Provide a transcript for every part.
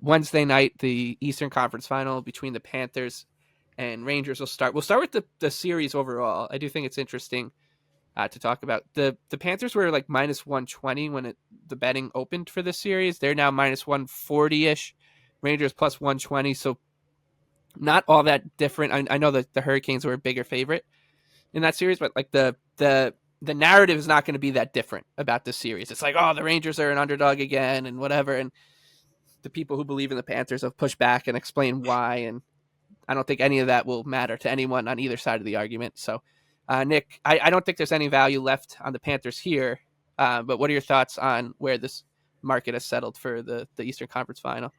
Wednesday night, the Eastern Conference Final between the Panthers and Rangers will start. We'll start with the series overall. I do think it's interesting to talk about. The Panthers were like minus 120 when the betting opened for this series. They're now minus 140-ish. Rangers plus 120, so not all that different. I know that the Hurricanes were a bigger favorite in that series, but like the narrative is not going to be that different about this series. It's like, oh, the Rangers are an underdog again and whatever, and the people who believe in the Panthers have pushed back and explained why, and I don't think any of that will matter to anyone on either side of the argument. So, Nick, I don't think there's any value left on the Panthers here, but what are your thoughts on where this market has settled for the Eastern Conference Final?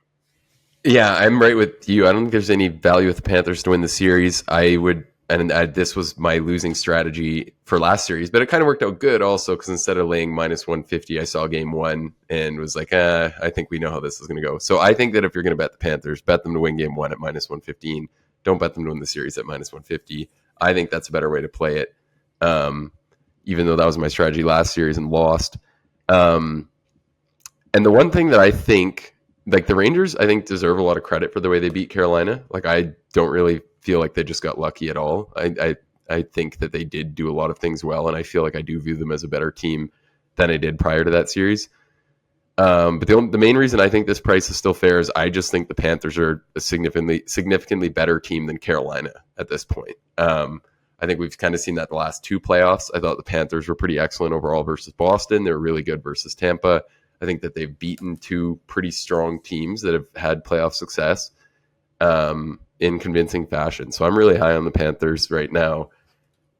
Yeah, I'm right with you. I don't think there's any value with the Panthers to win the series. This was my losing strategy for last series, but it kind of worked out good also because instead of laying minus 150, I saw game one and was like, I think we know how this is going to go. So I think that if you're going to bet the Panthers, bet them to win game one at minus 115. Don't bet them to win the series at minus 150. I think that's a better way to play it, even though that was my strategy last series and lost. And the one thing that I think, like the Rangers, I think deserve a lot of credit for the way they beat Carolina. Like I don't really feel like they just got lucky at all. I think that they did do a lot of things well, and I feel like I do view them as a better team than I did prior to that series. But the main reason I think this price is still fair is I just think the Panthers are a significantly better team than Carolina at this point. I think we've kind of seen that the last two playoffs. I thought the Panthers were pretty excellent overall versus Boston. They were really good versus Tampa. I think that they've beaten two pretty strong teams that have had playoff success in convincing fashion. So I'm really high on the Panthers right now.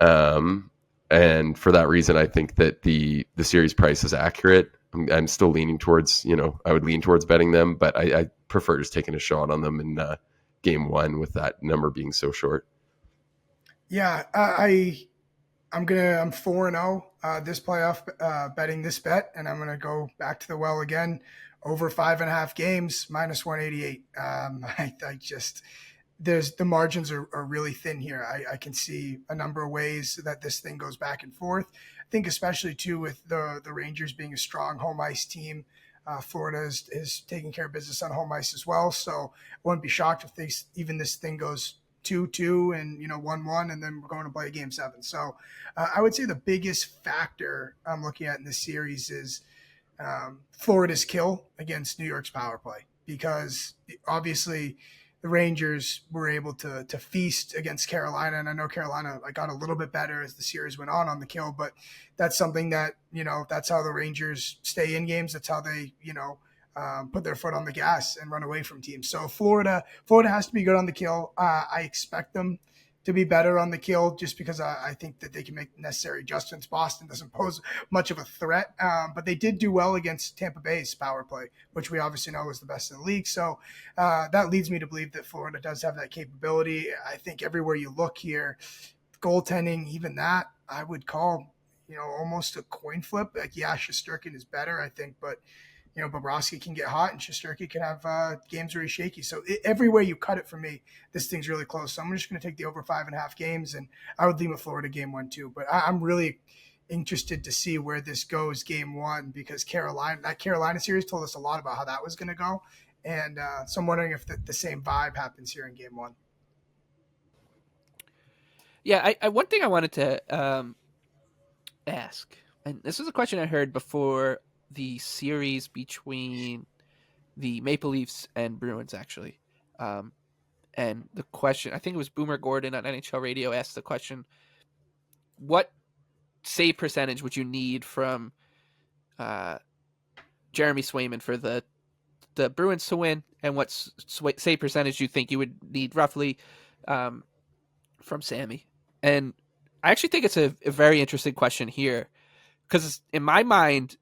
And for that reason, I think that the series price is accurate. I'm still leaning towards, I would lean towards betting them, but I prefer just taking a shot on them in game one with that number being so short. Yeah, I'm 4-0 this playoff betting this bet, and I'm gonna go back to the well again. Over 5.5 games, minus 188. I just the margins are really thin here. I can see a number of ways that this thing goes back and forth. I think especially too with the Rangers being a strong home ice team. Florida is taking care of business on home ice as well, so I wouldn't be shocked if this thing goes 2-2 and 1-1, and then we're going to play game 7. So I would say the biggest factor I'm looking at in this series is Florida's kill against New York's power play, because obviously the Rangers were able to feast against Carolina, and I know Carolina got a little bit better as the series went on the kill, but that's something that that's how the Rangers stay in games. That's how they put their foot on the gas and run away from teams. So Florida has to be good on the kill. I expect them to be better on the kill just because I think that they can make necessary adjustments. Boston doesn't pose much of a threat, but they did do well against Tampa Bay's power play, which we obviously know is the best in the league. So that leads me to believe that Florida does have that capability. I think everywhere you look here, goaltending, even that, I would call, almost a coin flip. Like, yeah, Shesterkin is better, I think, but Bobrovsky can get hot and Shesterkin can have games where he's shaky. So every way you cut it for me, this thing's really close. So I'm just going to take the over 5.5 games, and I would lean with Florida game 1 too. But I'm really interested to see where this goes game 1, because that Carolina series told us a lot about how that was going to go. And so I'm wondering if the same vibe happens here in game 1. Yeah, one thing I wanted to ask, and this is a question I heard before the series between the Maple Leafs and Bruins, actually. And the question, I think it was Boomer Gordon on NHL Radio asked the question, what save percentage would you need from Jeremy Swayman for the Bruins to win, and what save percentage you think you would need roughly from Sammy? And I actually think it's a very interesting question here, because in my mind,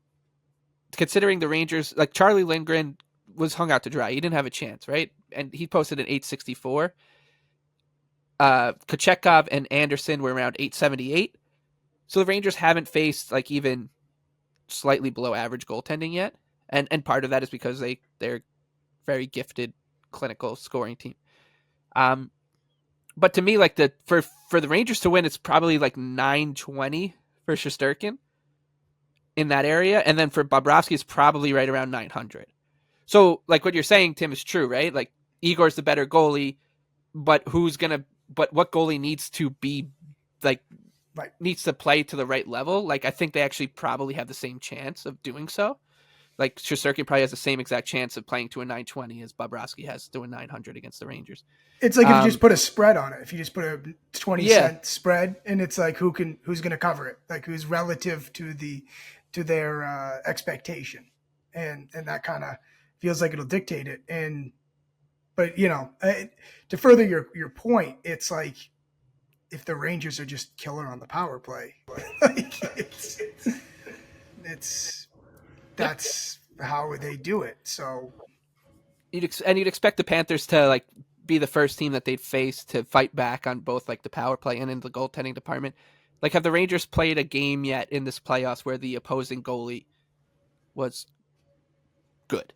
considering the Rangers, like Charlie Lindgren was hung out to dry. He didn't have a chance, right? And he posted an 864. Kochetkov and Anderson were around 878. So the Rangers haven't faced like even slightly below average goaltending yet. And part of that is because they're very gifted, clinical scoring team. But to me, like for the Rangers to win, it's probably like 920 for Shesterkin in that area, and then for Bobrovsky, it's probably right around 900. So like what you're saying, Tim, is true, right? Like Igor's the better goalie, but what goalie needs to be like Right. needs to play to the right level? Like I think they actually probably have the same chance of doing so. Like Shesterkin probably has the same exact chance of playing to a 920 as Bobrovsky has to a 900 against the Rangers. It's like if you just put a spread on it, if you just put a 20-cent spread, and it's like who's going to cover it, like who's relative to their expectation, and that kind of feels like it'll dictate it. But to further your point, it's like if the Rangers are just killer on the power play, like that's how they do it. So you'd expect the Panthers to like be the first team that they'd face to fight back on both like the power play and in the goaltending department. Like, have the Rangers played a game yet in this playoffs where the opposing goalie was good,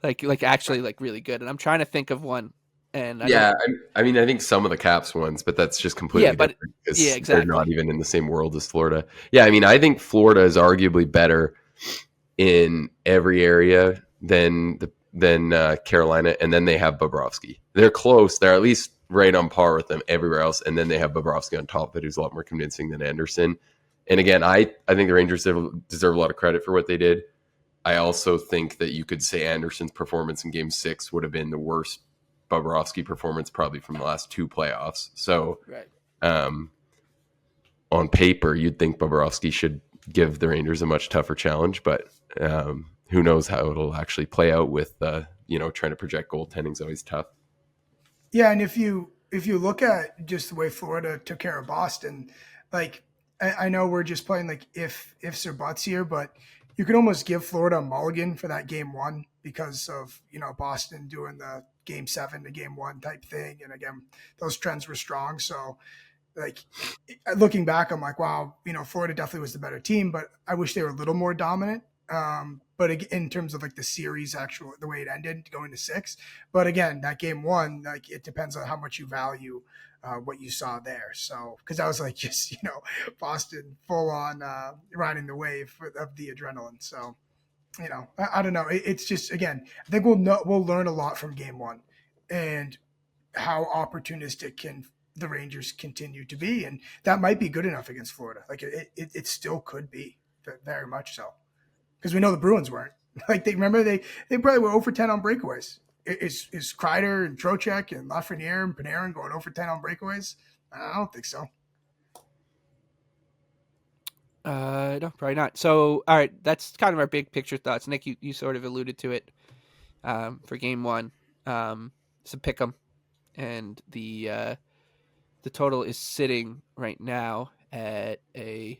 like actually like really good? And I'm trying to think of one. And I mean, I think some of the Caps ones, but that's just completely different because exactly. they're not even in the same world as Florida. Yeah, I mean, I think Florida is arguably better in every area than Carolina, and then they have Bobrovsky. They're close. They're at least right on par with them everywhere else, and then they have Bobrovsky on top of it, who's a lot more convincing than Anderson. And again, I think the Rangers deserve a lot of credit for what they did. I also think that you could say Anderson's performance in Game 6 would have been the worst Bobrovsky performance probably from the last 2 playoffs. So right. On paper, you'd think Bobrovsky should give the Rangers a much tougher challenge, but who knows how it'll actually play out with trying to project goaltending is always tough. Yeah, and if you look at just the way Florida took care of Boston, like I know we're just playing like ifs or buts here, but you could almost give Florida a mulligan for that Game 1 because of Boston doing the Game 7 to Game 1 type thing, and again those trends were strong. So like looking back, I'm like, wow, Florida definitely was the better team, but I wish they were a little more dominant. But in terms of like the series, the way it ended going to 6, but again, that Game 1, like it depends on how much you value what you saw there. So, because I was like just Boston full on riding the wave of the adrenaline. So, I don't know. It's just, again, I think we'll learn a lot from Game 1 and how opportunistic can the Rangers continue to be, and that might be good enough against Florida. Like it still could be very much so. Because we know the Bruins weren't. Like they probably were 0-10 on breakaways. Is Kreider and Trocheck and Lafreniere and Panarin going 0-10 on breakaways? I don't think so. No, probably not. So, all right, that's kind of our big picture thoughts. Nick, you sort of alluded to it for Game 1. So pick 'em, and the total is sitting right now at a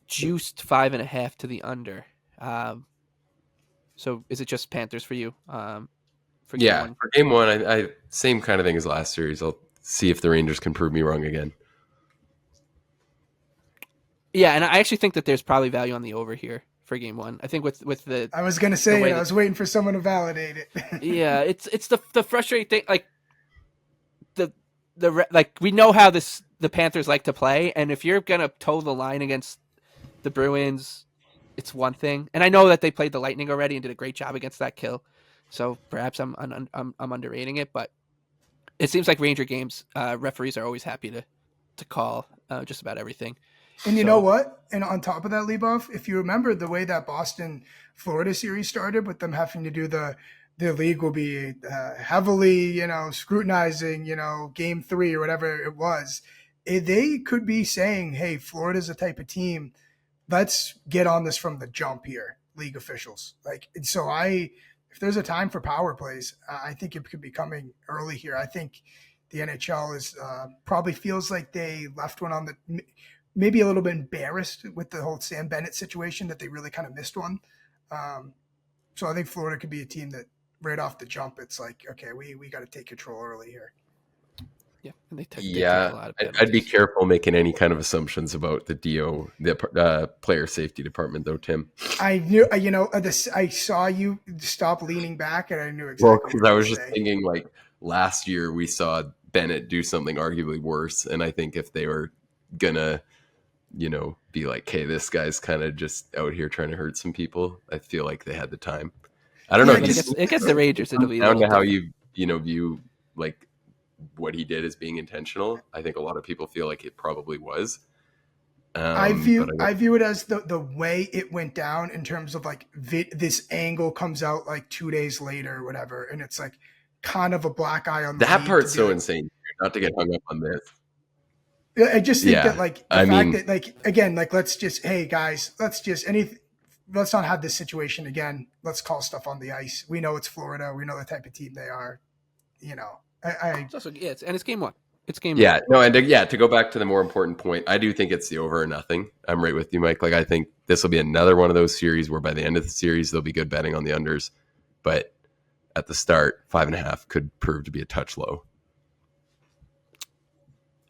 juiced 5.5 to the under. So is it just Panthers for you? For Game 1? For Game 1, I same kind of thing as last series. I'll see if the Rangers can prove me wrong again. Yeah, and I actually think that there's probably value on the over here for Game 1. I think with the I was gonna say I was waiting for someone to validate it. Yeah, it's the frustrating thing. Like like we know how the Panthers like to play, and if you're gonna toe the line against the Bruins, it's one thing. And I know that they played the Lightning already and did a great job against that kill, so perhaps I'm underrating it. But it seems like Ranger games, referees are always happy to call just about everything. And you know what? And on top of that, Leboff, if you remember the way that Boston-Florida series started with them having to do the league will be heavily, scrutinizing, Game 3 or whatever it was, they could be saying, hey, Florida's the type of team, let's get on this from the jump here, league officials. So if there's a time for power plays, I think it could be coming early here. I think the NHL is probably feels like they left one on the – maybe a little bit embarrassed with the whole Sam Bennett situation that they really kind of missed one. So I think Florida could be a team that right off the jump, it's like, okay, we got to take control early here. Yeah, and they take a lot of penalties. I'd be careful making any kind of assumptions about the player safety department, though, Tim. I knew, I saw you stop leaning back, and I knew exactly. Well, because I was just thinking, like last year we saw Bennett do something arguably worse, and I think if they were gonna, be like, hey, this guy's kind of just out here trying to hurt some people, I feel like they had the time. I don't know. Yeah, But He's against the Rangers, it'll be a down little to how different. you view like what he did as being intentional. I think a lot of people feel like it probably was. I But view it as the way it went down in terms of like this angle comes out like 2 days later or whatever, and it's like kind of a black eye on the that league to part's be so like, insane. Not to get hung up on this. I just think that Yeah, like the I fact mean, that like again like let's just hey guys let's not have this situation again. Let's call stuff on the ice. We know it's Florida. We know the type of team they are. You know, It's also it's game one. It's game yeah, one. no, and to go back to the more important point, I do think it's the over or nothing. I'm right with you, Mike. Like I think this will be another one of those series where by the end of the series there'll be good betting on the unders, but at the start 5.5 could prove to be a touch low.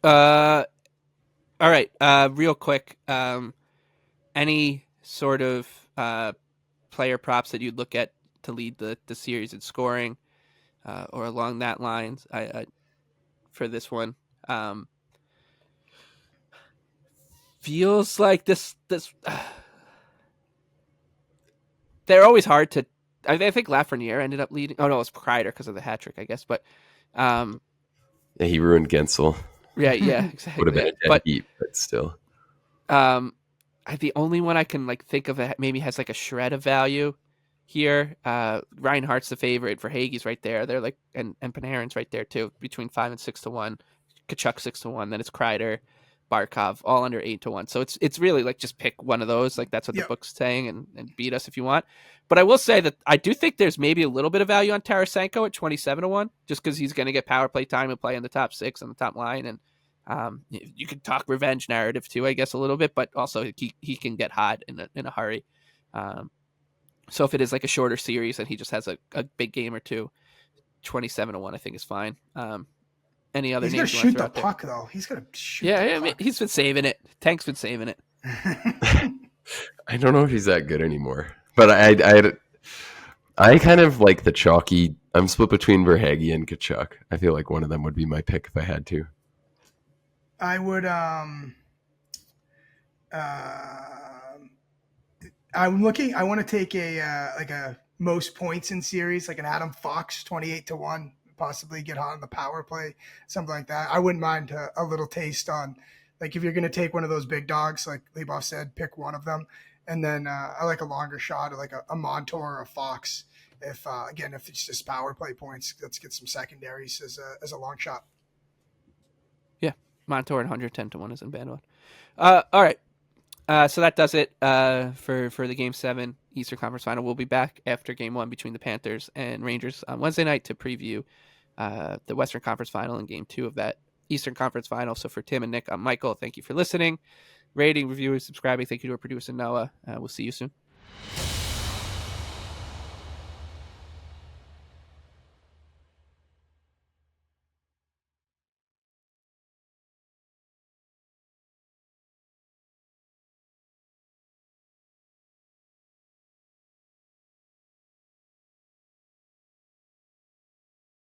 All right. Real quick. Any sort of player props that you'd look at to lead the series in scoring, or along that lines? I for this one, feels like this. They're always hard to. I think Lafreniere ended up leading. Oh no, it was Kreider because of the hat trick, I guess. But Yeah, he ruined Gensel. yeah, Would have been exactly. a dead heat, but still. The only one I can like think of that maybe has like a shred of value here. Reinhardt's the favorite. For Hagee's right there. They're like and Panarin's right there too, between 5 and 6-1. Kachuk 6-1. Then it's Kreider, Barkov, all under 8-1. So it's really like just pick one of those. Like that's what the Yep. book's saying, and beat us if you want. But I will say that I do think there's maybe a little bit of value on Tarasenko at 27-1, just because he's going to get power play time and play in the top 6 on the top line. And you could talk revenge narrative too, I guess, a little bit, but also he can get hot in a hurry. So if it is like a shorter series and he just has a big game or two, 27-1 I think is fine. Any other he's gonna names you want to shoot throw the out there? puck though. He's gonna shoot. Yeah, the I mean, puck. he's been saving it. Tank's been saving it. I don't know if he's that good anymore, but I kind of like the chalky. I'm split between Verhaeghe and Kachuk. I feel like one of them would be my pick if I had to. I would I'm looking. I want to take a like a most points in series, like an Adam Fox 28-1, possibly get hot on the power play, something like that. I wouldn't mind a little taste on, like if you're going to take one of those big dogs, like Leboff said, pick one of them, and then I like a longer shot, like a Montour or a Fox. If again, if it's just power play points, let's get some secondaries as a long shot. Yeah, Montour and 110-1 isn't a bad one. All right. So that does it for the Game 7 Eastern Conference Final. We'll be back after Game 1 between the Panthers and Rangers on Wednesday night to preview the Western Conference Final and Game 2 of that Eastern Conference Final. So for Tim and Nick, I'm Michael. Thank you for listening, rating, reviewing, subscribing. Thank you to our producer, Noah. We'll see you soon.